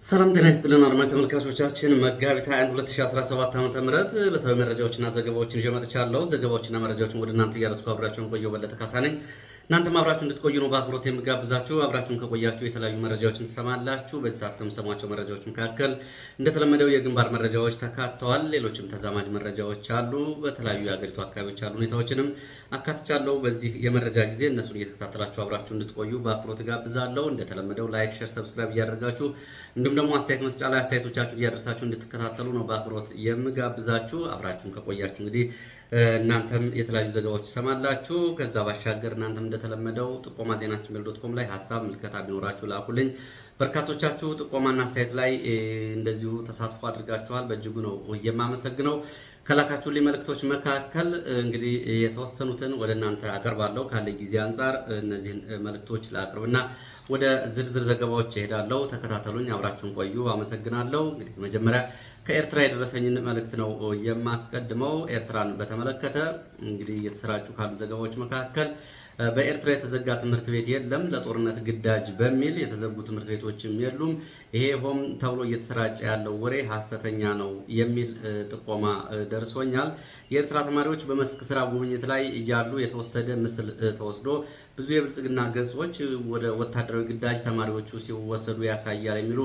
ሰላም ጤና ይስጥልን አድማጭ ተመልካቾቻችን፣ መጋቢት 21 2017 ዓ.ም ዕለታዊ መረጃዎችና ዘገባዎችን ይዤ መጥቻለሁ። ዘገባዎችና መረጃዎችን ወደ እናንተ እያደረስኩ አብራችሁን ቆየው በለጠ ካሳ ነኝ። እናንተም አብራችሁ እንድትቆዩ ነው በአክብሮት የምጋብዛችሁ። አብራችሁን ከቆያችሁ የተለያዩ መረጃዎችን ትሰማላችሁ። በዚህ ሰዓት ከምሰሟቸው መረጃዎች መካከል እንደተለመደው የግንባር መረጃዎች ተካተዋል። ሌሎችም ተዛማጅ መረጃዎች አሉ። በተለያዩ የሀገሪቱ አካባቢዎች ያሉ ሁኔታዎችንም አካትቻለሁ። በዚህ የመረጃ ጊዜ እነሱን እየተከታተላችሁ አብራችሁ እንድትቆዩ በአክብሮት ጋብዛለሁ። እንደተለመደው ላይክ፣ ሼር፣ ሰብስክራይብ እያደረጋችሁ እንዲሁም ደግሞ አስተያየት መስጫ ላይ አስተያየቶቻችሁ እያደረሳችሁ እንድትከታተሉ ነው በአክብሮት የምጋብዛችሁ። አብራችሁን ከቆያችሁ እንግዲህ እናንተም የተለያዩ ዘገባዎች ትሰማላችሁ። ከዛ ባሻገር እናንተም እንደተለመደው ጥቆማ ዜና@gmail.com ላይ ሀሳብ ምልከታ ቢኖራችሁ ላኩልኝ። በርካቶቻችሁ ጥቆማና አስተያየት ላይ እንደዚሁ ተሳትፎ አድርጋችኋል። በእጅጉ ነው የማመሰግነው። ከላካችሁልኝ መልእክቶች መካከል እንግዲህ የተወሰኑትን ወደ እናንተ አቀርባለሁ። ካለኝ ጊዜ አንጻር እነዚህን መልእክቶች ላቅርብና ወደ ዝርዝር ዘገባዎች እሄዳለሁ። ተከታተሉኝ፣ አብራችሁን ቆዩ። አመሰግናለሁ። እንግዲህ መጀመሪያ ከኤርትራ የደረሰኝን መልእክት ነው የማስቀድመው። ኤርትራን በተመለከተ እንግዲህ እየተሰራጩ ካሉ ዘገባዎች መካከል በኤርትራ የተዘጋ ትምህርት ቤት የለም፣ ለጦርነት ግዳጅ በሚል የተዘጉ ትምህርት ቤቶችም የሉም፣ ይሄ ሆም ተብሎ እየተሰራጨ ያለው ወሬ ሐሰተኛ ነው የሚል ጥቆማ ደርሶኛል። የኤርትራ ተማሪዎች በመስክ ስራ ጉብኝት ላይ እያሉ የተወሰደ ምስል ተወስዶ ብዙ የብልጽግና ገጾች ወደ ወታደራዊ ግዳጅ ተማሪዎቹ ሲወሰዱ ያሳያል የሚሉ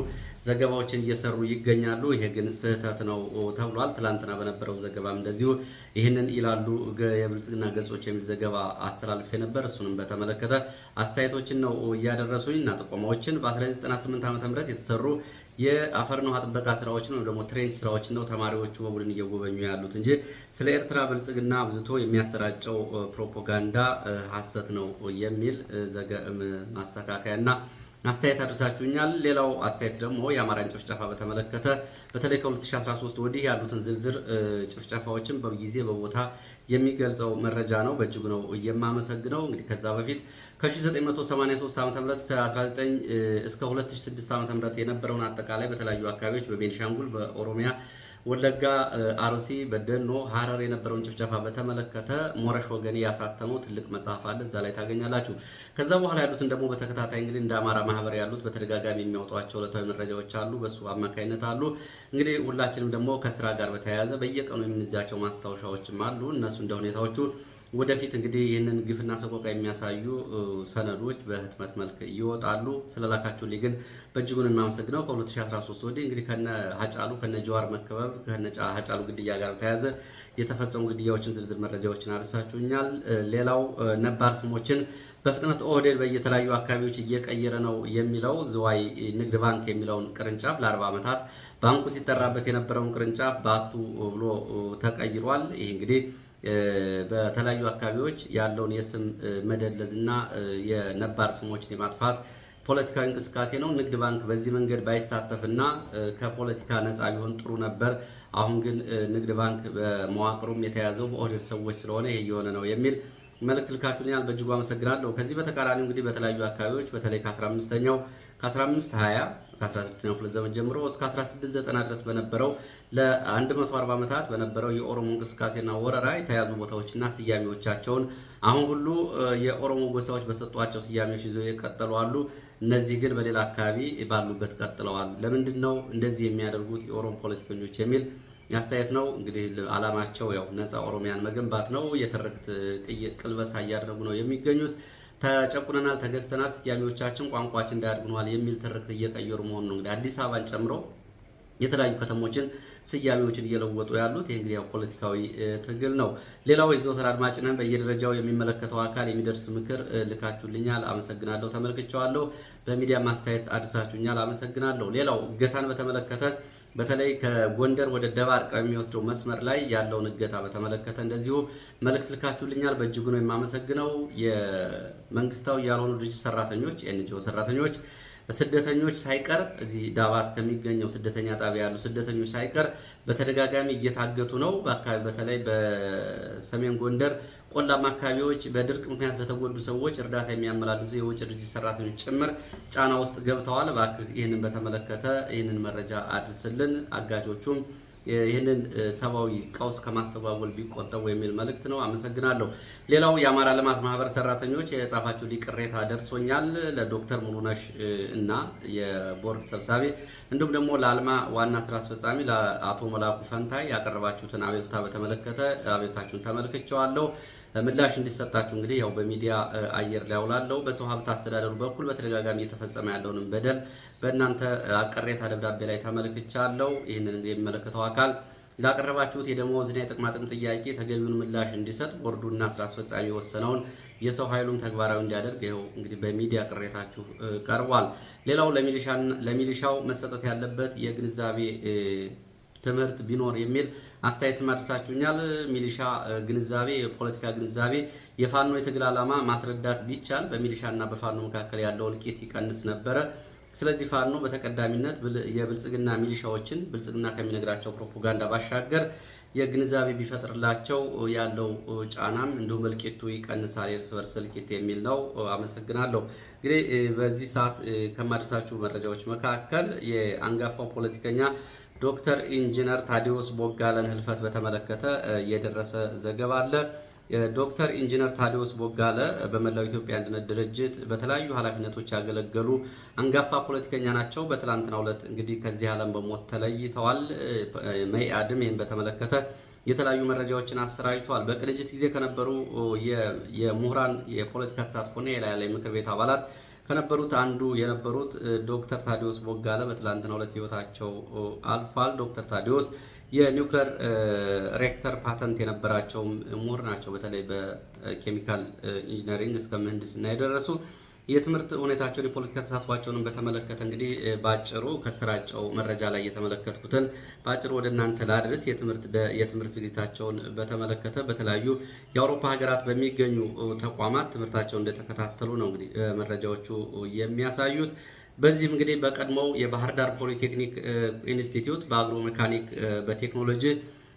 ዘገባዎችን እየሰሩ ይገኛሉ። ይሄ ግን ስህተት ነው ተብሏል። ትላንትና በነበረው ዘገባም እንደዚሁ ይህንን ይላሉ የብልጽግና ገጾች የሚል ዘገባ አስተላልፌ ነበር። እሱንም በተመለከተ አስተያየቶችን ነው እያደረሱኝ እና ጥቆማዎችን በ1998 ዓ.ም የተሰሩ የአፈርና ውሃ ጥበቃ ስራዎችን ወይም ደግሞ ትሬንች ስራዎችን ነው ተማሪዎቹ በቡድን እየጎበኙ ያሉት እንጂ ስለ ኤርትራ ብልጽግና አብዝቶ የሚያሰራጨው ፕሮፓጋንዳ ሐሰት ነው የሚል ማስተካከያና አስተያየት አድርሳችሁኛል። ሌላው አስተያየት ደግሞ የአማራን ጭፍጨፋ በተመለከተ በተለይ ከ2013 ወዲህ ያሉትን ዝርዝር ጭፍጨፋዎችን በጊዜ በቦታ የሚገልጸው መረጃ ነው። በእጅጉ ነው የማመሰግነው። እንግዲህ ከዛ በፊት ከ1983 ዓ.ም እስከ 2006 ዓ.ም የነበረውን አጠቃላይ በተለያዩ አካባቢዎች በቤኒሻንጉል፣ በኦሮሚያ፣ ወለጋ፣ አርሲ፣ በደኖ፣ ሀረር የነበረውን ጭፍጨፋ በተመለከተ ሞረሽ ወገኔ ያሳተመው ትልቅ መጽሐፍ አለ። እዛ ላይ ታገኛላችሁ። ከዛ በኋላ ያሉትን ደግሞ በተከታታይ እንግዲህ እንደ አማራ ማህበር ያሉት በተደጋጋሚ የሚያወጧቸው ዕለታዊ መረጃዎች አሉ። በሱ አማካይነት አሉ። እንግዲህ ሁላችንም ደግሞ ከስራ ጋር በተያያዘ በየቀኑ የምንይዛቸው ማስታወሻዎችም አሉ። እነሱ እንደ ሁኔታዎቹ ወደፊት እንግዲህ ይህንን ግፍና ሰቆቃ የሚያሳዩ ሰነዶች በህትመት መልክ ይወጣሉ። ስለላካችሁልኝ ግን በእጅጉን የማመሰግነው። ከ2013 ወዲህ እንግዲህ ከነ ሀጫሉ ከነ ጀዋር መከበብ ከነ ሀጫሉ ግድያ ጋር ተያያዘ የተፈጸሙ ግድያዎችን ዝርዝር መረጃዎችን አድርሳችሁኛል። ሌላው ነባር ስሞችን በፍጥነት ኦህዴድ በየተለያዩ አካባቢዎች እየቀየረ ነው የሚለው ዝዋይ ንግድ ባንክ የሚለውን ቅርንጫፍ ለ40 ዓመታት ባንኩ ሲጠራበት የነበረውን ቅርንጫፍ ባቱ ብሎ ተቀይሯል። ይህ እንግዲህ በተለያዩ አካባቢዎች ያለውን የስም መደለዝና የነባር ስሞችን የማጥፋት ፖለቲካዊ እንቅስቃሴ ነው። ንግድ ባንክ በዚህ መንገድ ባይሳተፍና ከፖለቲካ ነፃ ቢሆን ጥሩ ነበር። አሁን ግን ንግድ ባንክ በመዋቅሩም የተያዘው በኦህዴድ ሰዎች ስለሆነ ይሄ እየሆነ ነው የሚል መልእክት ልካችሁልኛል። በእጅጉ አመሰግናለሁ። ከዚህ በተቃራኒው እንግዲህ በተለያዩ አካባቢዎች በተለይ ከ1520 ከ16ኛው ክፍለ ዘመን ጀምሮ እስከ 1690 ድረስ በነበረው ለ140 ዓመታት በነበረው የኦሮሞ እንቅስቃሴና ወረራ የተያዙ ቦታዎችና ስያሜዎቻቸውን አሁን ሁሉ የኦሮሞ ጎሳዎች በሰጧቸው ስያሜዎች ይዘው የቀጠሉ አሉ። እነዚህ ግን በሌላ አካባቢ ባሉበት ቀጥለዋል። ለምንድን ነው እንደዚህ የሚያደርጉት የኦሮሞ ፖለቲከኞች የሚል ያስተያየት ነው። እንግዲህ ዓላማቸው ያው ነፃ ኦሮሚያን መገንባት ነው። የትርክት ቅልበሳ እያደረጉ ነው የሚገኙት። ተጨቁነናል፣ ተገዝተናል፣ ስያሜዎቻችን ቋንቋችን እንዳያድጉናል የሚል ትርክት እየቀየሩ መሆኑ ነው። እንግዲህ አዲስ አበባን ጨምሮ የተለያዩ ከተሞችን ስያሜዎችን እየለወጡ ያሉት ይህ እንግዲህ ያው ፖለቲካዊ ትግል ነው። ሌላው የዘወትር አድማጭ ነን። በየደረጃው የሚመለከተው አካል የሚደርስ ምክር ልካችሁልኛል፣ አመሰግናለሁ። ተመልክቼዋለሁ። በሚዲያ ማስተያየት አድርሳችሁኛል፣ አመሰግናለሁ። ሌላው እገታን በተመለከተ በተለይ ከጎንደር ወደ ደባርቅ የሚወስደው መስመር ላይ ያለውን እገታ በተመለከተ እንደዚሁ መልእክት ልካችሁልኛል። በእጅጉ ነው የማመሰግነው። የመንግስታዊ ያልሆኑ ድርጅት ሰራተኞች የኤንጂኦ ሰራተኞች ስደተኞች ሳይቀር እዚህ ዳባት ከሚገኘው ስደተኛ ጣቢያ ያሉ ስደተኞች ሳይቀር በተደጋጋሚ እየታገቱ ነው። በአካባቢ በተለይ በሰሜን ጎንደር ቆላማ አካባቢዎች በድርቅ ምክንያት ለተጎዱ ሰዎች እርዳታ የሚያመላልሱ የውጭ ድርጅት ሰራተኞች ጭምር ጫና ውስጥ ገብተዋል። እባክህ ይህንን በተመለከተ ይህንን መረጃ አድርስልን። አጋጆቹም ይህንን ሰብአዊ ቀውስ ከማስተጓጎል ቢቆጠቡ የሚል መልእክት ነው። አመሰግናለሁ። ሌላው የአማራ ልማት ማህበር ሰራተኞች የጻፋችሁ ቅሬታ ደርሶኛል። ለዶክተር ሙሉነሽ እና የቦርድ ሰብሳቢ እንዲሁም ደግሞ ለአልማ ዋና ስራ አስፈጻሚ ለአቶ መላኩ ፈንታይ ያቀረባችሁትን አቤቱታ በተመለከተ አቤቱታችሁን ተመልክቼዋለሁ። ምላሽ እንዲሰጣችሁ እንግዲህ ያው በሚዲያ አየር ላይ አውላለሁ። በሰው ሀብት አስተዳደሩ በኩል በተደጋጋሚ እየተፈጸመ ያለውን በደል በእናንተ ቅሬታ ደብዳቤ ላይ ተመልክቻለሁ። ይህንን የሚመለከተው አካል ላቀረባችሁት የደሞዝና የጥቅማጥቅም ጥያቄ ተገቢውን ምላሽ እንዲሰጥ ቦርዱና ስራ አስፈጻሚ የወሰነውን የሰው ኃይሉን ተግባራዊ እንዲያደርግ ይኸው እንግዲህ በሚዲያ ቅሬታችሁ ቀርቧል። ሌላው ለሚሊሻው መሰጠት ያለበት የግንዛቤ ትምህርት ቢኖር የሚል አስተያየት ማድረሳችሁኛል። ሚሊሻ ግንዛቤ፣ የፖለቲካ ግንዛቤ፣ የፋኖ የትግል ዓላማ ማስረዳት ቢቻል በሚሊሻና በፋኖ መካከል ያለው እልቂት ይቀንስ ነበረ። ስለዚህ ፋኖ በተቀዳሚነት የብልጽግና ሚሊሻዎችን ብልጽግና ከሚነግራቸው ፕሮፓጋንዳ ባሻገር የግንዛቤ ቢፈጥርላቸው ያለው ጫናም እንዲሁም እልቂቱ ይቀንሳል፣ የእርስ በርስ እልቂት የሚል ነው። አመሰግናለሁ። እንግዲህ በዚህ ሰዓት ከማድረሳችሁ መረጃዎች መካከል የአንጋፋው ፖለቲከኛ ዶክተር ኢንጂነር ታዲዮስ ቦጋለን ህልፈት በተመለከተ የደረሰ ዘገባ አለ። ዶክተር ኢንጂነር ታዲዮስ ቦጋለ በመላው ኢትዮጵያ አንድነት ድርጅት በተለያዩ ኃላፊነቶች ያገለገሉ አንጋፋ ፖለቲከኛ ናቸው። በትላንትናው ዕለት እንግዲህ ከዚህ ዓለም በሞት ተለይተዋል። መኢአድም ይህን በተመለከተ የተለያዩ መረጃዎችን አሰራጭተዋል። በቅንጅት ጊዜ ከነበሩ የምሁራን የፖለቲካ ተሳትፎና የላዕላይ ምክር ቤት አባላት ከነበሩት አንዱ የነበሩት ዶክተር ታዲዮስ ቦጋለ በትላንትናው ዕለት ህይወታቸው አልፏል። ዶክተር ታዲዮስ የኒውክሌር ሬክተር ፓተንት የነበራቸው ምሁር ናቸው። በተለይ በኬሚካል ኢንጂነሪንግ እስከ ምህንድስና የደረሱ የትምህርት ሁኔታቸውን የፖለቲካ ተሳትፏቸውን በተመለከተ እንግዲህ ባጭሩ ከተሰራጨው መረጃ ላይ የተመለከትኩትን ባጭሩ ወደ እናንተ ላድርስ። የትምህርት ዝግጅታቸውን በተመለከተ በተለያዩ የአውሮፓ ሀገራት በሚገኙ ተቋማት ትምህርታቸውን እንደተከታተሉ ነው እንግዲህ መረጃዎቹ የሚያሳዩት። በዚህም እንግዲህ በቀድሞው የባህር ዳር ፖሊቴክኒክ ኢንስቲትዩት በአግሮ ሜካኒክ በቴክኖሎጂ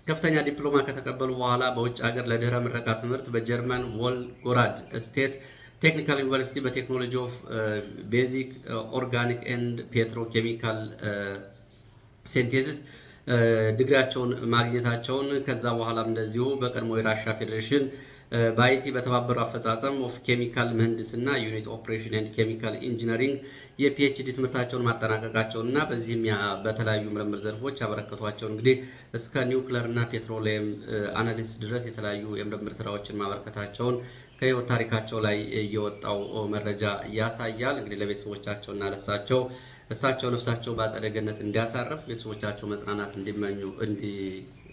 ከፍተኛ ዲፕሎማ ከተቀበሉ በኋላ በውጭ ሀገር ለድህረ ምረቃ ትምህርት በጀርመን ቮልጎራድ ስቴት ቴክኒካል ዩኒቨርሲቲ በቴክኖሎጂ ኦፍ ቤዚክ ኦርጋኒክ ኤንድ ፔትሮኬሚካል ሴንቴሲስ ዲግሪያቸውን ማግኘታቸውን ከዛ በኋላም እንደዚሁ በቀድሞ የራሻ ፌዴሬሽን በአይቲ በተባበሩ አፈጻጸም ኦፍ ኬሚካል ምህንድስና ዩኒት ኦፕሬሽን ኤንድ ኬሚካል ኢንጂነሪንግ የፒኤችዲ ትምህርታቸውን ማጠናቀቃቸውን እና በዚህም በተለያዩ ምርምር ዘርፎች ያበረከቷቸውን እንግዲህ እስከ ኒውክለር እና ፔትሮሊየም አናሊሲስ ድረስ የተለያዩ የምርምር ስራዎችን ማበረከታቸውን ከህይወት ታሪካቸው ላይ የወጣው መረጃ ያሳያል። እንግዲህ ለቤተሰቦቻቸውና እሳቸው ነፍሳቸው በአጸደ ገነት እንዲያሳርፍ ቤተሰቦቻቸው መጽናናት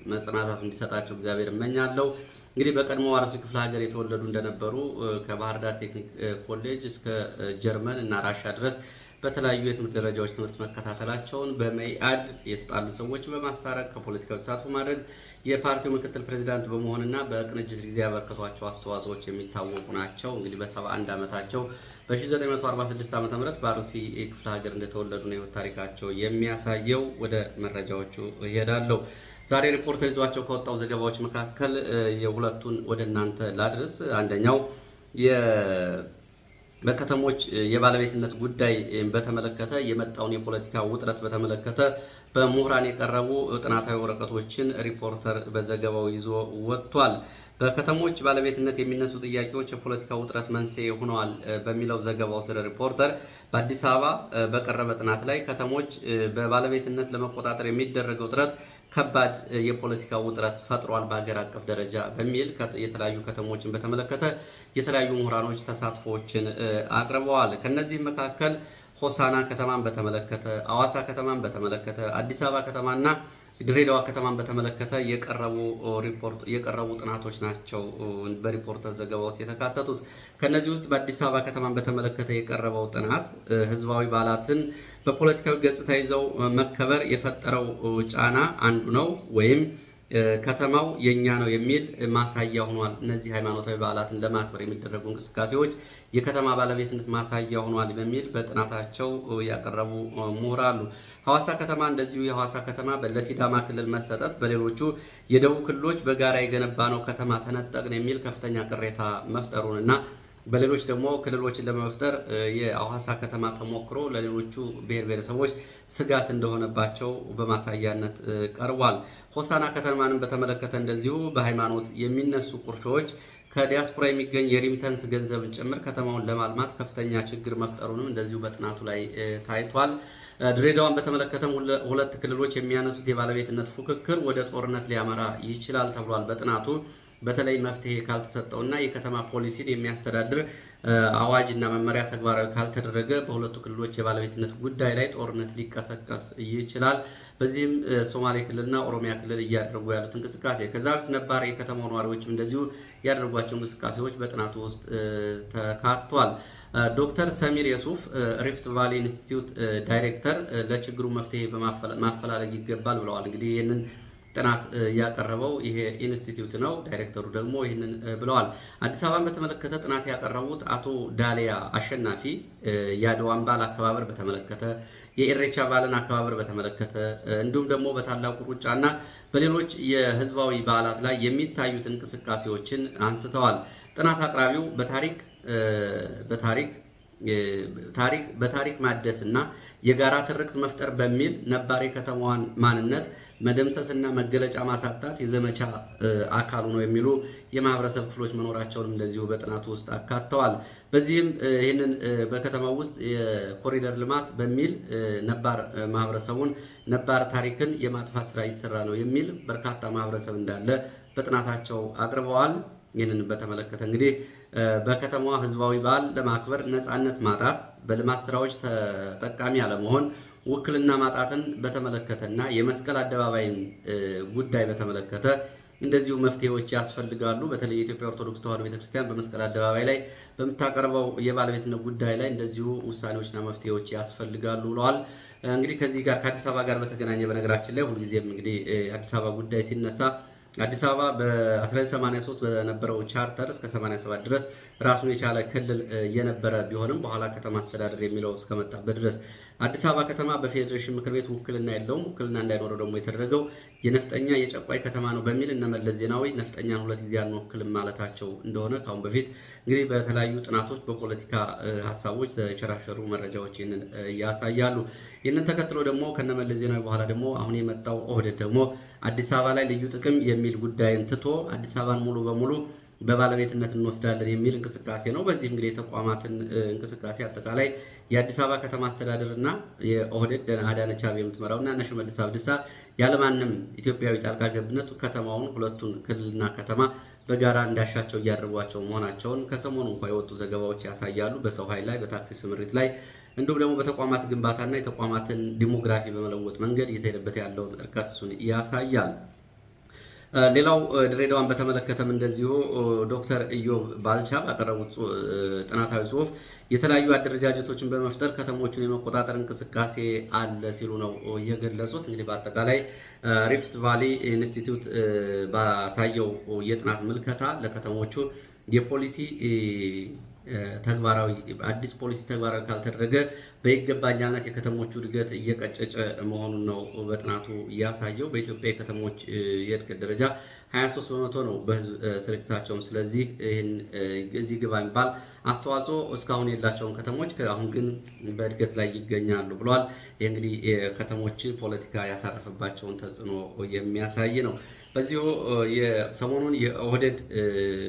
መጽናናት እንዲሰጣቸው እግዚአብሔር እመኛለሁ። እንግዲህ በቀድሞ አርሲ ክፍለ ሀገር የተወለዱ እንደነበሩ ከባህር ዳር ቴክኒክ ኮሌጅ እስከ ጀርመን እና ራሻ ድረስ በተለያዩ የትምህርት ደረጃዎች ትምህርት መከታተላቸውን በመኢአድ የተጣሉ ሰዎች በማስታረቅ ከፖለቲካው ተሳትፎ ማድረግ የፓርቲው ምክትል ፕሬዚዳንት በመሆንና በቅንጅት ጊዜ ያበረከቷቸው አስተዋጽኦዎች የሚታወቁ ናቸው። እንግዲህ በ71 ዓመታቸው በ1946 ዓ.ም በአርሲ ክፍለ ሀገር እንደተወለዱ ነው የህይወት ታሪካቸው የሚያሳየው። ወደ መረጃዎቹ እሄዳለሁ። ዛሬ ሪፖርተር ይዟቸው ከወጣው ዘገባዎች መካከል የሁለቱን ወደ እናንተ ላድርስ። አንደኛው በከተሞች የባለቤትነት ጉዳይ በተመለከተ የመጣውን የፖለቲካ ውጥረት በተመለከተ በምሁራን የቀረቡ ጥናታዊ ወረቀቶችን ሪፖርተር በዘገባው ይዞ ወጥቷል። በከተሞች ባለቤትነት የሚነሱ ጥያቄዎች የፖለቲካ ውጥረት መንስኤ ሆነዋል በሚለው ዘገባው ስለ ሪፖርተር በአዲስ አበባ በቀረበ ጥናት ላይ ከተሞች በባለቤትነት ለመቆጣጠር የሚደረገው ጥረት ከባድ የፖለቲካ ውጥረት ፈጥሯል በሀገር አቀፍ ደረጃ በሚል የተለያዩ ከተሞችን በተመለከተ የተለያዩ ምሁራኖች ተሳትፎዎችን አቅርበዋል። ከነዚህም መካከል ሆሳና ከተማን በተመለከተ፣ አዋሳ ከተማን በተመለከተ፣ አዲስ አበባ ከተማና ድሬዳዋ ከተማን በተመለከተ የቀረቡ ጥናቶች ናቸው በሪፖርተር ዘገባ ውስጥ የተካተቱት። ከነዚህ ውስጥ በአዲስ አበባ ከተማን በተመለከተ የቀረበው ጥናት ህዝባዊ በዓላትን በፖለቲካዊ ገጽታ ይዘው መከበር የፈጠረው ጫና አንዱ ነው ወይም ከተማው የኛ ነው የሚል ማሳያ ሆኗል። እነዚህ ሃይማኖታዊ በዓላትን ለማክበር የሚደረጉ እንቅስቃሴዎች የከተማ ባለቤትነት ማሳያ ሆኗል በሚል በጥናታቸው ያቀረቡ ምሁራን አሉ። ሐዋሳ ከተማ እንደዚሁ የሐዋሳ ከተማ ለሲዳማ ክልል መሰጠት በሌሎቹ የደቡብ ክልሎች በጋራ የገነባ ነው ከተማ ተነጠቅን የሚል ከፍተኛ ቅሬታ መፍጠሩንና በሌሎች ደግሞ ክልሎችን ለመፍጠር የአዋሳ ከተማ ተሞክሮ ለሌሎቹ ብሔር ብሔረሰቦች ስጋት እንደሆነባቸው በማሳያነት ቀርቧል። ሆሳና ከተማንም በተመለከተ እንደዚሁ በሃይማኖት የሚነሱ ቁርሾዎች ከዲያስፖራ የሚገኝ የሪሚተንስ ገንዘብን ጭምር ከተማውን ለማልማት ከፍተኛ ችግር መፍጠሩንም እንደዚሁ በጥናቱ ላይ ታይቷል። ድሬዳዋን በተመለከተም ሁለት ክልሎች የሚያነሱት የባለቤትነት ፉክክር ወደ ጦርነት ሊያመራ ይችላል ተብሏል በጥናቱ። በተለይ መፍትሄ ካልተሰጠውና የከተማ ፖሊሲን የሚያስተዳድር አዋጅና መመሪያ ተግባራዊ ካልተደረገ በሁለቱ ክልሎች የባለቤትነት ጉዳይ ላይ ጦርነት ሊቀሰቀስ ይችላል። በዚህም ሶማሌ ክልልና ኦሮሚያ ክልል እያደረጉ ያሉት እንቅስቃሴ ከዛ በፊት ነባር የከተማው ነዋሪዎችም እንደዚሁ ያደረጓቸው እንቅስቃሴዎች በጥናቱ ውስጥ ተካቷል። ዶክተር ሰሚር የሱፍ ሪፍት ቫሊ ኢንስቲትዩት ዳይሬክተር ለችግሩ መፍትሄ ማፈላለግ ይገባል ብለዋል። እንግዲህ ይህንን ጥናት ያቀረበው ይሄ ኢንስቲትዩት ነው። ዳይሬክተሩ ደግሞ ይህንን ብለዋል። አዲስ አበባን በተመለከተ ጥናት ያቀረቡት አቶ ዳሊያ አሸናፊ የአድዋን በዓል አከባበር በተመለከተ፣ የኢሬቻ በዓልን አከባበር በተመለከተ እንዲሁም ደግሞ በታላቁ ሩጫና በሌሎች የህዝባዊ በዓላት ላይ የሚታዩት እንቅስቃሴዎችን አንስተዋል። ጥናት አቅራቢው በታሪክ ማደስና የጋራ ትርክት መፍጠር በሚል ነባር የከተማዋን ማንነት መደምሰስና መገለጫ ማሳጣት የዘመቻ አካሉ ነው የሚሉ የማህበረሰብ ክፍሎች መኖራቸውን እንደዚሁ በጥናቱ ውስጥ አካተዋል። በዚህም ይህንን በከተማው ውስጥ የኮሪደር ልማት በሚል ነባር ማህበረሰቡን ነባር ታሪክን የማጥፋት ስራ እየተሰራ ነው የሚል በርካታ ማህበረሰብ እንዳለ በጥናታቸው አቅርበዋል። ይህንን በተመለከተ እንግዲህ በከተማዋ ህዝባዊ በዓል ለማክበር ነፃነት ማጣት፣ በልማት ስራዎች ተጠቃሚ አለመሆን፣ ውክልና ማጣትን በተመለከተና የመስቀል አደባባይን ጉዳይ በተመለከተ እንደዚሁ መፍትሄዎች ያስፈልጋሉ። በተለይ የኢትዮጵያ ኦርቶዶክስ ተዋሕዶ ቤተክርስቲያን በመስቀል አደባባይ ላይ በምታቀርበው የባለቤትነት ጉዳይ ላይ እንደዚሁ ውሳኔዎችና መፍትሄዎች ያስፈልጋሉ ብለዋል። እንግዲህ ከዚህ ጋር ከአዲስ አበባ ጋር በተገናኘ በነገራችን ላይ ሁልጊዜም እንግዲህ አዲስ አበባ ጉዳይ ሲነሳ አዲስ አበባ በ1983 በነበረው ቻርተር እስከ 87 ድረስ ራሱን የቻለ ክልል የነበረ ቢሆንም በኋላ ከተማ አስተዳደር የሚለው እስከመጣበት ድረስ አዲስ አበባ ከተማ በፌዴሬሽን ምክር ቤት ውክልና የለውም። ውክልና እንዳይኖረው ደግሞ የተደረገው የነፍጠኛ የጨቋይ ከተማ ነው በሚል እነ መለስ ዜናዊ ነፍጠኛን 2 ጊዜ አንወክልም ማለታቸው እንደሆነ ካሁን በፊት እንግዲህ በተለያዩ ጥናቶች በፖለቲካ ሀሳቦች ተሸራሸሩ መረጃዎች ይህንን ያሳያሉ። ይህንን ተከትሎ ደግሞ ከነ መለስ ዜናዊ በኋላ ደግሞ አሁን የመጣው ኦህዴድ ደግሞ አዲስ አበባ ላይ ልዩ ጥቅም የሚል ጉዳይን ትቶ አዲስ አበባን ሙሉ በሙሉ በባለቤትነት እንወስዳለን የሚል እንቅስቃሴ ነው። በዚህ እንግዲህ የተቋማትን እንቅስቃሴ አጠቃላይ የአዲስ አበባ ከተማ አስተዳደር እና የኦህዴድ አዳነች አቤቤ የምትመራውና እነ ሽመልስ አብዲሳ ያለማንም ኢትዮጵያዊ ጣልቃ ገብነት ከተማውን ሁለቱን ክልልና ከተማ በጋራ እንዳሻቸው እያደረጓቸው መሆናቸውን ከሰሞኑ እንኳን የወጡ ዘገባዎች ያሳያሉ። በሰው ኃይል ላይ፣ በታክሲ ስምሪት ላይ እንዲሁም ደግሞ በተቋማት ግንባታና የተቋማትን ዲሞግራፊ በመለወጥ መንገድ እየተሄደበት ያለውን እርቀት እሱን ያሳያል። ሌላው ድሬዳዋን በተመለከተም እንደዚሁ ዶክተር ኢዮብ ባልቻ ባቀረቡት ጥናታዊ ጽሑፍ የተለያዩ አደረጃጀቶችን በመፍጠር ከተሞቹን የመቆጣጠር እንቅስቃሴ አለ ሲሉ ነው የገለጹት። እንግዲህ በአጠቃላይ ሪፍት ቫሊ ኢንስቲትዩት ባሳየው የጥናት ምልከታ ለከተሞቹ የፖሊሲ አዲስ ፖሊሲ ተግባራዊ ካልተደረገ በይገባኛልነት የከተሞቹ እድገት እየቀጨጨ መሆኑን ነው በጥናቱ ያሳየው። በኢትዮጵያ የከተሞች የእድገት ደረጃ 23 በመቶ ነው በህዝብ ስርጭታቸውም። ስለዚህ ይህን እዚህ ግባ የሚባል አስተዋጽኦ እስካሁን የላቸውን ከተሞች አሁን ግን በእድገት ላይ ይገኛሉ ብለዋል። ይህ እንግዲህ የከተሞች ፖለቲካ ያሳረፈባቸውን ተጽዕኖ የሚያሳይ ነው። በዚሁ የሰሞኑን የኦህዴድ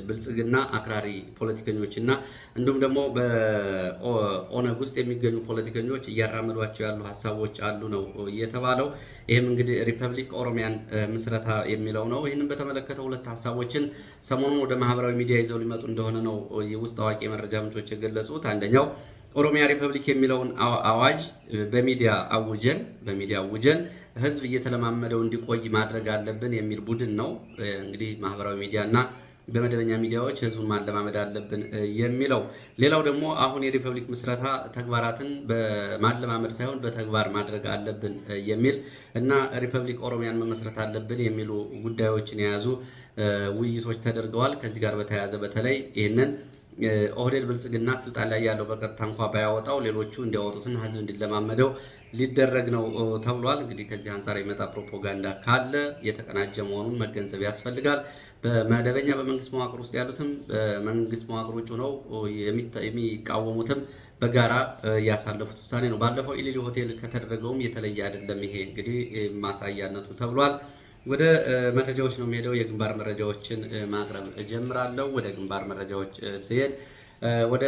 ብልጽግና አክራሪ ፖለቲከኞችና እንዲሁም ደግሞ በኦነግ ውስጥ የሚገኙ ፖለቲከኞች እያራመዷቸው ያሉ ሀሳቦች አሉ ነው የተባለው። ይህም እንግዲህ ሪፐብሊክ ኦሮሚያን ምስረታ የሚለው ነው። ይህንን በተመለከተ ሁለት ሀሳቦችን ሰሞኑን ወደ ማህበራዊ ሚዲያ ይዘው ሊመጡ እንደሆነ ነው የውስጥ አዋቂ የመረጃ ምንጮች የገለጹት። አንደኛው ኦሮሚያ ሪፐብሊክ የሚለውን አዋጅ በሚዲያ አውጀን ህዝብ እየተለማመደው እንዲቆይ ማድረግ አለብን የሚል ቡድን ነው። እንግዲህ ማህበራዊ ሚዲያ እና በመደበኛ ሚዲያዎች ህዝቡን ማለማመድ አለብን የሚለው። ሌላው ደግሞ አሁን የሪፐብሊክ ምስረታ ተግባራትን በማለማመድ ሳይሆን በተግባር ማድረግ አለብን የሚል እና ሪፐብሊክ ኦሮሚያን መመስረት አለብን የሚሉ ጉዳዮችን የያዙ ውይይቶች ተደርገዋል። ከዚህ ጋር በተያያዘ በተለይ ይህንን ኦህዴድ ብልጽግና ስልጣን ላይ ያለው በቀጥታ እንኳ ባያወጣው ሌሎቹ እንዲያወጡትና ህዝብ እንዲለማመደው ሊደረግ ነው ተብሏል። እንግዲህ ከዚህ አንጻር የመጣ ፕሮፓጋንዳ ካለ የተቀናጀ መሆኑን መገንዘብ ያስፈልጋል። በመደበኛ በመንግስት መዋቅር ውስጥ ያሉትም በመንግስት መዋቅር ውጭ ነው የሚቃወሙትም በጋራ ያሳለፉት ውሳኔ ነው። ባለፈው ኢሊሊ ሆቴል ከተደረገውም የተለየ አይደለም። ይሄ እንግዲህ ማሳያነቱ ተብሏል። ወደ መረጃዎች ነው የሚሄደው። የግንባር መረጃዎችን ማቅረብ እጀምራለሁ። ወደ ግንባር መረጃዎች ሲሄድ ወደ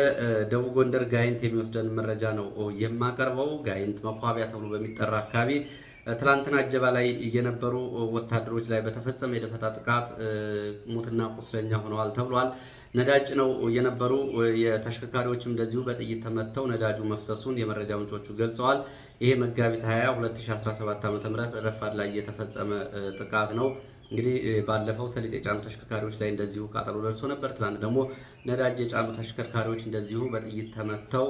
ደቡብ ጎንደር ጋይንት የሚወስደን መረጃ ነው የማቀርበው። ጋይንት መኳቢያ ተብሎ በሚጠራ አካባቢ ትላንትና እጀባ ላይ የነበሩ ወታደሮች ላይ በተፈጸመ የደፈጣ ጥቃት ሙትና ቁስለኛ ሆነዋል ተብሏል። ነዳጅ ነው የነበሩ የተሽከርካሪዎችም እንደዚሁ በጥይት ተመተው ነዳጁ መፍሰሱን የመረጃ ምንጮቹ ገልጸዋል። ይሄ መጋቢት 20 2017 ዓ.ም ረፋድ ላይ የተፈጸመ ጥቃት ነው። እንግዲህ ባለፈው ሰሊጥ የጫኑ ተሽከርካሪዎች ላይ እንደዚሁ ቃጠሎ ደርሶ ነበር። ትላንት ደግሞ ነዳጅ የጫኑ ተሽከርካሪዎች እንደዚሁ በጥይት ተመተው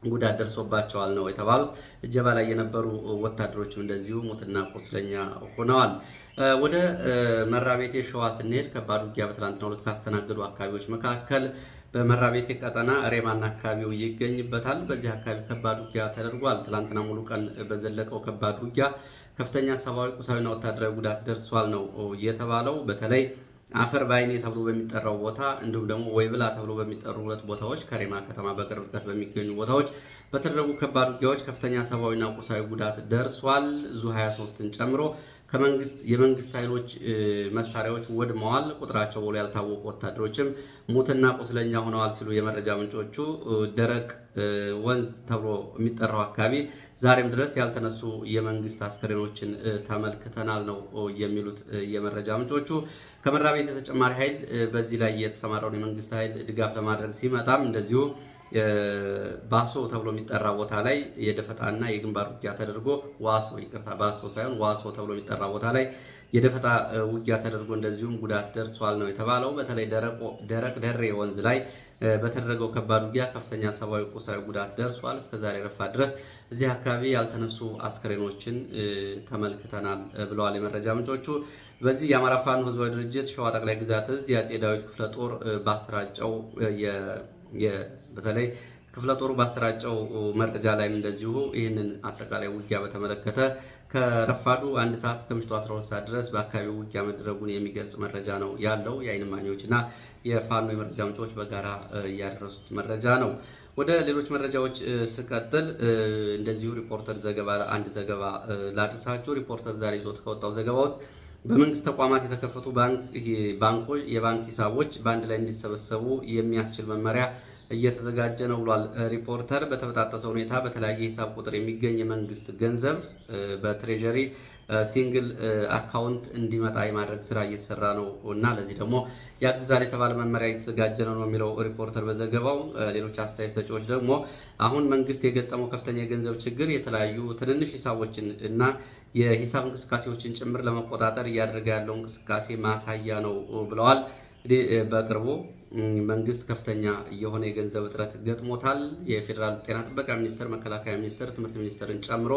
ጉዳት ደርሶባቸዋል ነው የተባሉት። እጀባ ላይ የነበሩ ወታደሮችም እንደዚሁ ሞትና ቁስለኛ ሆነዋል። ወደ መራቤቴ ሸዋ ስንሄድ ከባድ ውጊያ በትላንትናው ዕለት ካስተናገዱ አካባቢዎች መካከል በመራቤቴ ቀጠና ሬማና አካባቢው ይገኝበታል። በዚህ አካባቢ ከባድ ውጊያ ተደርጓል። ትላንትና ሙሉ ቀን በዘለቀው ከባድ ውጊያ ከፍተኛ ሰብአዊ፣ ቁሳዊና ወታደራዊ ጉዳት ደርሷል ነው የተባለው። በተለይ አፈር ባይኔ ተብሎ በሚጠራው ቦታ እንዲሁም ደግሞ ወይብላ ተብሎ በሚጠሩ ሁለት ቦታዎች ከሬማ ከተማ በቅርብ ርቀት በሚገኙ ቦታዎች በተደረጉ ከባድ ውጊያዎች ከፍተኛ ሰብአዊና ቁሳዊ ጉዳት ደርሷል። ዙ 23ን ጨምሮ የመንግስት ኃይሎች መሳሪያዎች ወድመዋል። ቁጥራቸው በውል ያልታወቁ ወታደሮችም ሙትና ቁስለኛ ሆነዋል ሲሉ የመረጃ ምንጮቹ ደረቅ ወንዝ ተብሎ የሚጠራው አካባቢ ዛሬም ድረስ ያልተነሱ የመንግስት አስከሬኖችን ተመልክተናል ነው የሚሉት የመረጃ ምንጮቹ። ከመራቤቴ የተጨማሪ ኃይል በዚህ ላይ የተሰማራውን የመንግስት ኃይል ድጋፍ ለማድረግ ሲመጣም እንደዚሁ ባሶ ተብሎ የሚጠራ ቦታ ላይ የደፈጣና የግንባር ውጊያ ተደርጎ ባሶ ሳይሆን ዋሶ ተብሎ የሚጠራ ቦታ ላይ የደፈጣ ውጊያ ተደርጎ እንደዚሁም ጉዳት ደርሷል ነው የተባለው። በተለይ ደረቅ ደሬ ወንዝ ላይ በተደረገው ከባድ ውጊያ ከፍተኛ ሰብአዊ፣ ቁሳዊ ጉዳት ደርሷል። እስከዛሬ ረፋድ ድረስ እዚህ አካባቢ ያልተነሱ አስከሬኖችን ተመልክተናል ብለዋል የመረጃ ምንጮቹ። በዚህ የአማራ ፋኖ ህዝባዊ ድርጅት ሸዋ ጠቅላይ ግዛት እዝ የአፄ ዳዊት ክፍለ ጦር ባሰራጨው በተለይ ክፍለ ጦሩ ባሰራጨው መረጃ ላይም እንደዚሁ ይህንን አጠቃላይ ውጊያ በተመለከተ ከረፋዱ 1 ሰዓት እስከ ምሽቱ 12 ሰዓት ድረስ በአካባቢው ውጊያ መደረጉን የሚገልጽ መረጃ ነው ያለው። የዓይን እማኞችና የፋኖ የመረጃ ምንጮች በጋራ እያደረሱት መረጃ ነው። ወደ ሌሎች መረጃዎች ስቀጥል እንደዚሁ ሪፖርተር አንድ ዘገባ ላድርሳችሁ። ሪፖርተር ዛሬ ይዞት ከወጣው ዘገባ ውስጥ በመንግስት ተቋማት የተከፈቱ ባንኮች የባንክ ሂሳቦች በአንድ ላይ እንዲሰበሰቡ የሚያስችል መመሪያ እየተዘጋጀ ነው ብሏል ሪፖርተር። በተበጣጠሰ ሁኔታ በተለያየ ሂሳብ ቁጥር የሚገኝ የመንግስት ገንዘብ በትሬጀሪ ሲንግል አካውንት እንዲመጣ የማድረግ ስራ እየተሰራ ነው እና ለዚህ ደግሞ ያግዛል የተባለ መመሪያ እየተዘጋጀ ነው የሚለው ሪፖርተር በዘገባው። ሌሎች አስተያየት ሰጪዎች ደግሞ አሁን መንግስት የገጠመው ከፍተኛ የገንዘብ ችግር የተለያዩ ትንንሽ ሂሳቦችን እና የሂሳብ እንቅስቃሴዎችን ጭምር ለመቆጣጠር እያደረገ ያለው እንቅስቃሴ ማሳያ ነው ብለዋል። እንግዲህ በቅርቡ መንግስት ከፍተኛ የሆነ የገንዘብ እጥረት ገጥሞታል። የፌዴራል ጤና ጥበቃ ሚኒስቴር፣ መከላከያ ሚኒስቴር፣ ትምህርት ሚኒስቴርን ጨምሮ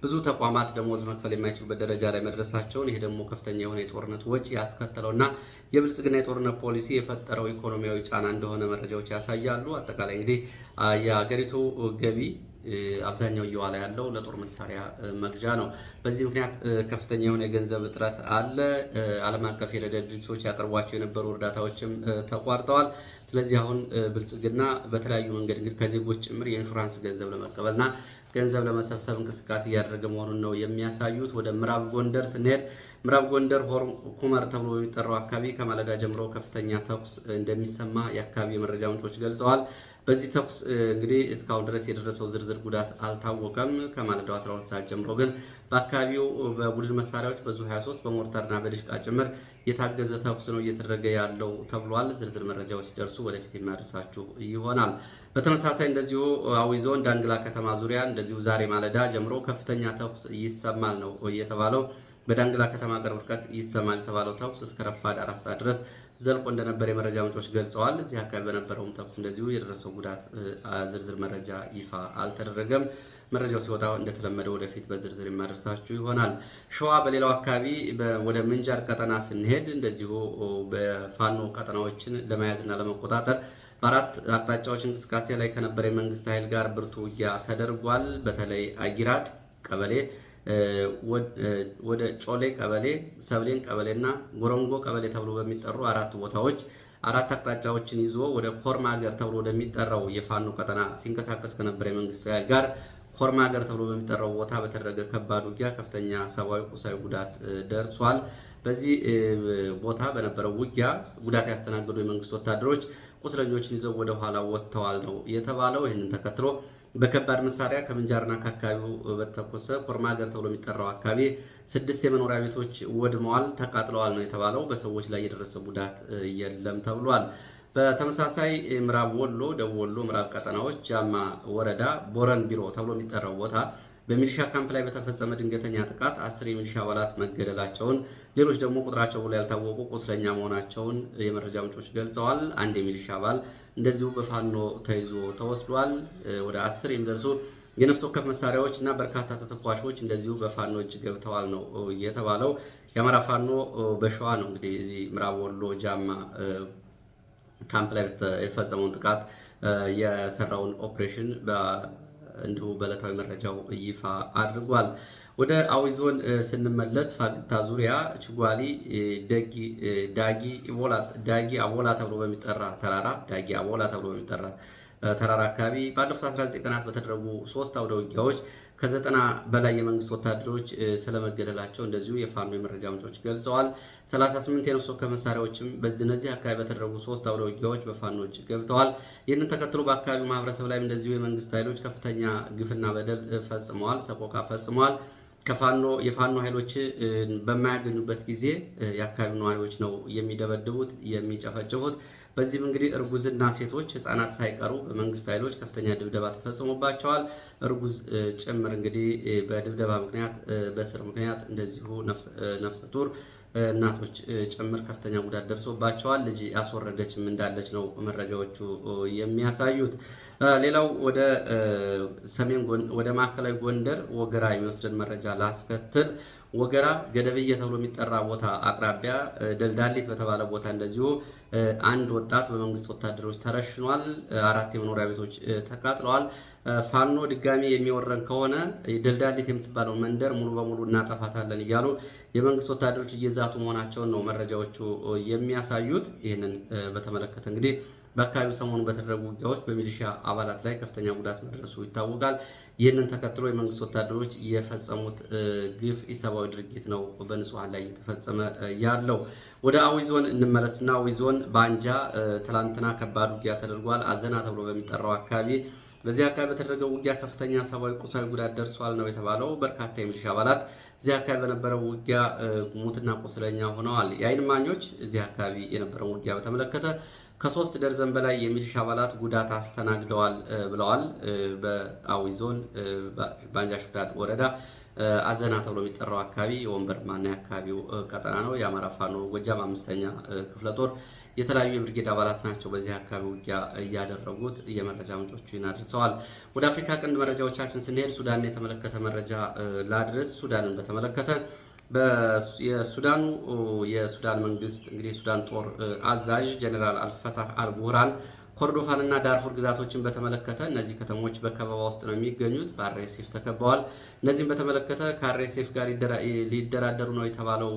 ብዙ ተቋማት ደሞዝ መክፈል የማይችሉበት ደረጃ ላይ መድረሳቸውን፣ ይሄ ደግሞ ከፍተኛ የሆነ የጦርነት ወጪ ያስከተለውና የብልጽግና የጦርነት ፖሊሲ የፈጠረው ኢኮኖሚያዊ ጫና እንደሆነ መረጃዎች ያሳያሉ። አጠቃላይ እንግዲህ የሀገሪቱ ገቢ አብዛኛው እየዋለ ያለው ለጦር መሳሪያ መግዣ ነው። በዚህ ምክንያት ከፍተኛ የሆነ የገንዘብ እጥረት አለ። ዓለም አቀፍ የረድኤት ድርጅቶች ያቀርቧቸው የነበሩ እርዳታዎችም ተቋርጠዋል። ስለዚህ አሁን ብልጽግና በተለያዩ መንገድ እንግዲህ ከዜጎች ጭምር የኢንሹራንስ ገንዘብ ለመቀበልና ገንዘብ ለመሰብሰብ እንቅስቃሴ እያደረገ መሆኑን ነው የሚያሳዩት። ወደ ምዕራብ ጎንደር ስንሄድ ምዕራብ ጎንደር ኩመር ተብሎ በሚጠራው አካባቢ ከማለዳ ጀምሮ ከፍተኛ ተኩስ እንደሚሰማ የአካባቢ የመረጃ ምንጮች ገልጸዋል። በዚህ ተኩስ እንግዲህ እስካሁን ድረስ የደረሰው ዝርዝር ጉዳት አልታወቀም። ከማለዳው 12 ሰዓት ጀምሮ ግን በአካባቢው በቡድን መሳሪያዎች በዙ 23 በሞርታርና በድሽቃ ጭምር የታገዘ ተኩስ ነው እየተደረገ ያለው ተብሏል። ዝርዝር መረጃዎች ሲደርሱ ወደፊት የሚያደርሳችሁ ይሆናል። በተመሳሳይ እንደዚሁ አዊ ዞን ዳንግላ ከተማ ዙሪያ እንደዚሁ ዛሬ ማለዳ ጀምሮ ከፍተኛ ተኩስ ይሰማል ነው የተባለው። በዳንግላ ከተማ ቅርብ ርቀት ይሰማል የተባለው ተኩስ እስከ ረፋድ 4 ሰዓት ድረስ ዘልቆ እንደነበር የመረጃ ምንጮች ገልጸዋል። እዚህ አካባቢ በነበረውም ተኩስ እንደዚሁ የደረሰው ጉዳት ዝርዝር መረጃ ይፋ አልተደረገም። መረጃው ሲወጣ እንደተለመደ ወደፊት በዝርዝር የማደርሳችሁ ይሆናል። ሸዋ በሌላው አካባቢ ወደ ምንጃር ቀጠና ስንሄድ እንደዚሁ በፋኖ ቀጠናዎችን ለመያዝና ለመቆጣጠር በአራት አቅጣጫዎች እንቅስቃሴ ላይ ከነበረ የመንግስት ኃይል ጋር ብርቱ ውጊያ ተደርጓል። በተለይ አጊራጥ ቀበሌ ወደ ጮሌ ቀበሌ፣ ሰብሌን ቀበሌና ጎረንጎ ቀበሌ ተብሎ በሚጠሩ 4 ቦታዎች 4 አቅጣጫዎችን ይዞ ወደ ኮርማ ሀገር ተብሎ ወደሚጠራው የፋኖ ቀጠና ሲንቀሳቀስ ከነበረ የመንግስት ኃይል ጋር ኮርማ ሀገር ተብሎ በሚጠራው ቦታ በተደረገ ከባድ ውጊያ ከፍተኛ ሰብአዊ፣ ቁሳዊ ጉዳት ደርሷል። በዚህ ቦታ በነበረው ውጊያ ጉዳት ያስተናገዱ የመንግስት ወታደሮች ቁስለኞችን ይዘው ወደ ኋላ ወጥተዋል ነው የተባለው። ይህንን ተከትሎ በከባድ መሳሪያ ከምንጃርና ከአካባቢው በተኮሰ ኮርማ ሀገር ተብሎ የሚጠራው አካባቢ 6 የመኖሪያ ቤቶች ወድመዋል፣ ተቃጥለዋል ነው የተባለው። በሰዎች ላይ የደረሰ ጉዳት የለም ተብሏል። በተመሳሳይ ምዕራብ ወሎ፣ ደቡብ ወሎ ምዕራብ ቀጠናዎች ጃማ ወረዳ ቦረን ቢሮ ተብሎ የሚጠራው ቦታ በሚሊሻ ካምፕ ላይ በተፈጸመ ድንገተኛ ጥቃት 10 የሚሊሻ አባላት መገደላቸውን፣ ሌሎች ደግሞ ቁጥራቸው ብሎ ያልታወቁ ቁስለኛ መሆናቸውን የመረጃ ምንጮች ገልጸዋል። አንድ የሚሊሻ አባል እንደዚሁ በፋኖ ተይዞ ተወስዷል። ወደ 10 የሚደርሱ የነፍስ ወከፍ መሳሪያዎች እና በርካታ ተተኳሾች እንደዚሁ በፋኖ እጅ ገብተዋል ነው የተባለው። የአማራ ፋኖ በሸዋ ነው እንግዲህ እዚህ ምዕራብ ወሎ ጃማ ካምፕ ላይ የተፈጸመውን ጥቃት የሰራውን ኦፕሬሽን እንዲሁ በዕለታዊ መረጃው ይፋ አድርጓል። ወደ አዊ ዞን ስንመለስ ፋግታ ዙሪያ ችጓሊ ዳጊ አቦላ ተብሎ በሚጠራ ተራራ አካባቢ ባለፉት 19 ቀናት በተደረጉ 3 አውደ ውጊያዎች ከ90 በላይ የመንግስት ወታደሮች ስለመገደላቸው እንደዚሁ የፋኖ የመረጃ ምንጮች ገልጸዋል። 38 የነፍስ ወከፍ መሳሪያዎችም በእነዚህ አካባቢ በተደረጉ 3 አውደ ውጊያዎች በፋኖች ገብተዋል። ይህንን ተከትሎ በአካባቢው ማህበረሰብ ላይም እንደዚሁ የመንግስት ኃይሎች ከፍተኛ ግፍና በደል ፈጽመዋል፣ ሰቆቃ ፈጽመዋል። የፋኖ ኃይሎች በማያገኙበት ጊዜ የአካባቢው ነዋሪዎች ነው የሚደበድቡት፣ የሚጨፈጭፉት። በዚህም እንግዲህ እርጉዝና ሴቶች፣ ህፃናት ሳይቀሩ በመንግስት ኃይሎች ከፍተኛ ድብደባ ተፈጽሞባቸዋል። እርጉዝ ጭምር እንግዲህ በድብደባ ምክንያት፣ በስር ምክንያት እንደዚሁ ነፍሰ ጡር እናቶች ጭምር ከፍተኛ ጉዳት ደርሶባቸዋል። ልጅ ያስወረደችም እንዳለች ነው መረጃዎቹ የሚያሳዩት። ሌላው ወደ ማዕከላዊ ጎንደር ወገራ የሚወስደን መረጃ ላስከትል። ወገራ ገደብዬ ተብሎ የሚጠራ ቦታ አቅራቢያ ደልዳሊት በተባለ ቦታ እንደዚሁ አንድ ወጣት በመንግስት ወታደሮች ተረሽኗል። 4 የመኖሪያ ቤቶች ተቃጥለዋል። ፋኖ ድጋሚ የሚወረን ከሆነ ደልዳሊት የምትባለው መንደር ሙሉ በሙሉ እናጠፋታለን እያሉ የመንግስት ወታደሮች እየዛቱ መሆናቸውን ነው መረጃዎቹ የሚያሳዩት። ይህንን በተመለከተ እንግዲህ በአካባቢው ሰሞኑን በተደረጉ ውጊያዎች በሚሊሻ አባላት ላይ ከፍተኛ ጉዳት መድረሱ ይታወቃል። ይህንን ተከትሎ የመንግስት ወታደሮች የፈጸሙት ግፍ ኢሰብአዊ ድርጊት ነው በንጹሃን ላይ እየተፈጸመ ያለው። ወደ አዊ ዞን እንመለስና አዊ ዞን ባንጃ ትላንትና ከባድ ውጊያ ተደርጓል። አዘና ተብሎ በሚጠራው አካባቢ በዚህ አካባቢ በተደረገው ውጊያ ከፍተኛ ሰብአዊ፣ ቁሳዊ ጉዳት ደርሷል ነው የተባለው። በርካታ የሚሊሻ አባላት እዚህ አካባቢ በነበረው ውጊያ ሙትና ቁስለኛ ሆነዋል። የዓይን እማኞች እዚህ አካባቢ የነበረውን ውጊያ በተመለከተ ከ3 ደርዘን በላይ የሚሊሻ አባላት ጉዳት አስተናግደዋል ብለዋል። በአዊ ዞን ባንጃ ሹዳድ ወረዳ አዘና ተብሎ የሚጠራው አካባቢ የወንበርማና የአካባቢው ቀጠና ነው። የአማራ ፋኖ ጎጃም 5ኛ ክፍለ ጦር የተለያዩ የብርጌድ አባላት ናቸው በዚህ አካባቢ ውጊያ እያደረጉት፣ የመረጃ ምንጮቹ ይናድርሰዋል። ወደ አፍሪካ ቀንድ መረጃዎቻችን ስንሄድ ሱዳንን የተመለከተ መረጃ ላድርስ። ሱዳንን በተመለከተ የሱዳን መንግስት እንግዲህ የሱዳን ጦር አዛዥ ጀነራል አልፈታህ አልቡርሃን ኮርዶፋን እና ዳርፉር ግዛቶችን በተመለከተ እነዚህ ከተሞች በከበባ ውስጥ ነው የሚገኙት፣ በአርኤስኤፍ ተከበዋል። እነዚህም በተመለከተ ከአርኤስኤፍ ጋር ሊደራደሩ ነው የተባለው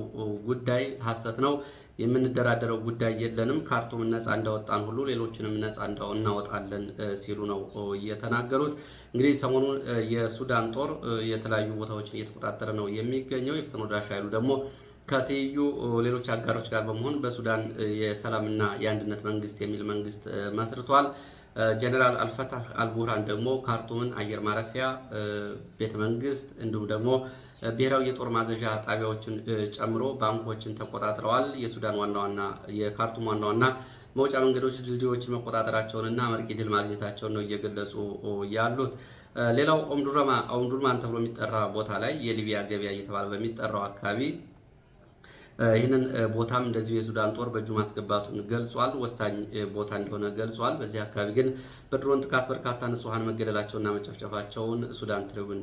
ጉዳይ ሐሰት ነው። የምንደራደረው ጉዳይ የለንም። ካርቱም ነፃ እንዳወጣን ሁሉ ሌሎችንም ነፃ እናወጣለን ሲሉ ነው የተናገሩት። እንግዲህ ሰሞኑን የሱዳን ጦር የተለያዩ ቦታዎችን እየተቆጣጠረ ነው የሚገኘው። የፈጥኖ ደራሽ ኃይሉ ደግሞ ከትይዩ ሌሎች አጋሮች ጋር በመሆን በሱዳን የሰላምና የአንድነት መንግስት የሚል መንግስት መስርቷል። ጀነራል አልፈታህ አልቡርሃን ደግሞ ካርቱምን አየር ማረፊያ፣ ቤተ መንግስት እንዲሁም ደግሞ ብሔራዊ የጦር ማዘዣ ጣቢያዎችን ጨምሮ ባንኮችን ተቆጣጥረዋል። የሱዳን የካርቱም ዋና ዋና መውጫ መንገዶች፣ ድልድዮችን መቆጣጠራቸውንና አመርቂ ድል ማግኘታቸውን ነው እየገለጹ ያሉት። ሌላው ኦምዱርማን ተብሎ የሚጠራ ቦታ ላይ የሊቢያ ገበያ እየተባለ በሚጠራው አካባቢ ይህንን ቦታም እንደዚሁ የሱዳን ጦር በእጁ ማስገባቱን ገልጿል። ወሳኝ ቦታ እንደሆነ ገልጿል። በዚህ አካባቢ ግን በድሮን ጥቃት በርካታ ንጹሐን መገደላቸውና መጨፍጨፋቸውን ሱዳን ትሪቡን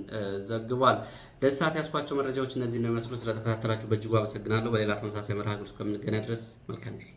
ዘግቧል። ለዚህ ሰዓት ያስኳቸው መረጃዎች እነዚህ ነው የሚመስሉ። ስለተከታተላችሁ በእጅጉ አመሰግናለሁ። በሌላ ተመሳሳይ መርሃ ግብር እስከምንገናኝ ድረስ መልካም ጊዜ